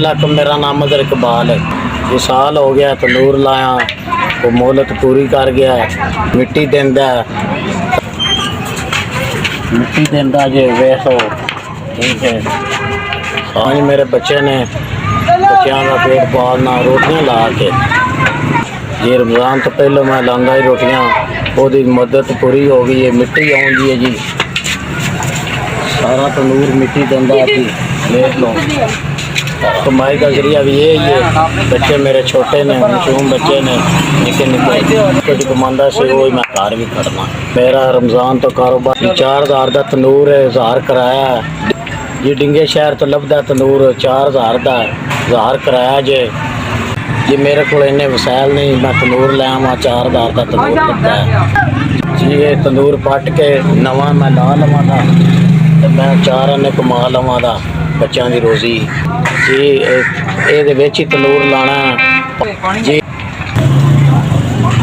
लाख मेरा नाम अदर इकबाल है। ये साल हो गया तंदूर लाया, वो मोहलत पूरी कर गया है। मिट्टी देंदा जे वेखो ठीक है। आज मेरे बच्चे ने बच्चों का पेट पालना रोटियां ला के, ये रमज़ान तो पहले मैं लांदा ही रोटियां, वो मदद पूरी हो गई है। मिट्टी आउंदी है जी, सारा तंदूर मिट्टी देंदा जी। देख लो कमाई का जरिया भी ये ही है। बच्चे मेरे छोटे ने, मासूम बच्चे ने, निके निके कुछ कमांदा से वो मैं घर भी खड़ना। मेरा रमज़ान तो कारोबार 4000 का तंदूर है, 1000 किराया है जी। डिंगे शहर तो लभदा तंदूर 4000 का, 1000 किराया जे जी। मेरे को इन्ने वसैल नहीं, मैं तंदूर ले आवा 4000 का तंदूर लगता है जी। ये तंदूर पट के नवा मैं ला लवां दा तो मैं 4 आने कमा लवां दा बच्चों की रोज़ी जी। ये ही तंदूर लाना जी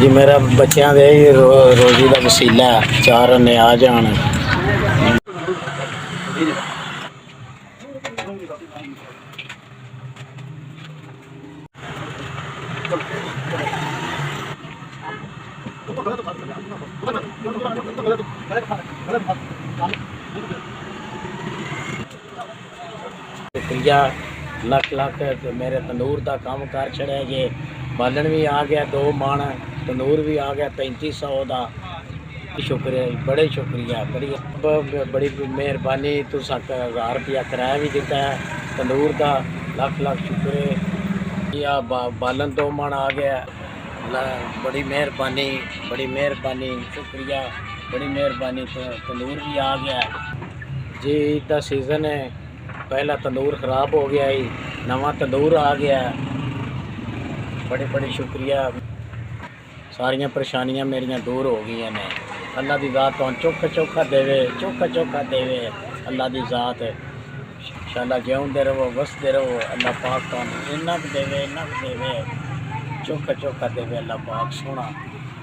जी। मेरा बच्चों के रोज़ी का वसीला है, 4 आने आ जान। शुक्रिया लख लख, मेरे तंदूर का काम कर छड़िया जे। बालन भी आ गया 2 मन, तंदूर भी आ गया 3500 का। शुक्रिया, बड़े शुक्रिया, बड़ी मेहरबानी। तुस 1000 रुपया किराया भी दिता है तंदूर का, लख लख शुक्रिया। बालन 2 मन आ गया, बड़ी मेहरबानी, बड़ी मेहरबानी, शुक्रिया, बड़ी मेहरबानी। तंदूर भी आ गया जी। ईद का सीज़न है, पहला तंदूर ख़राब हो गया ही, नवा तंदूर आ गया। बड़े बड़े शुक्रिया, सारिया परेशानियां मेरिया दूर हो गई ने। अल्लाह की ज़ात तो चौखा चौखा देवे, चौखा चौखा देवे। अल्लाह की ज़ात इंशाअल्लाह जिउंदे रहो, वसदे रहो। अल्लाह पाक तो इन्ना देवे, इन्ना देवे, चौखा चौखा देवे अल्लाह पाक सोना।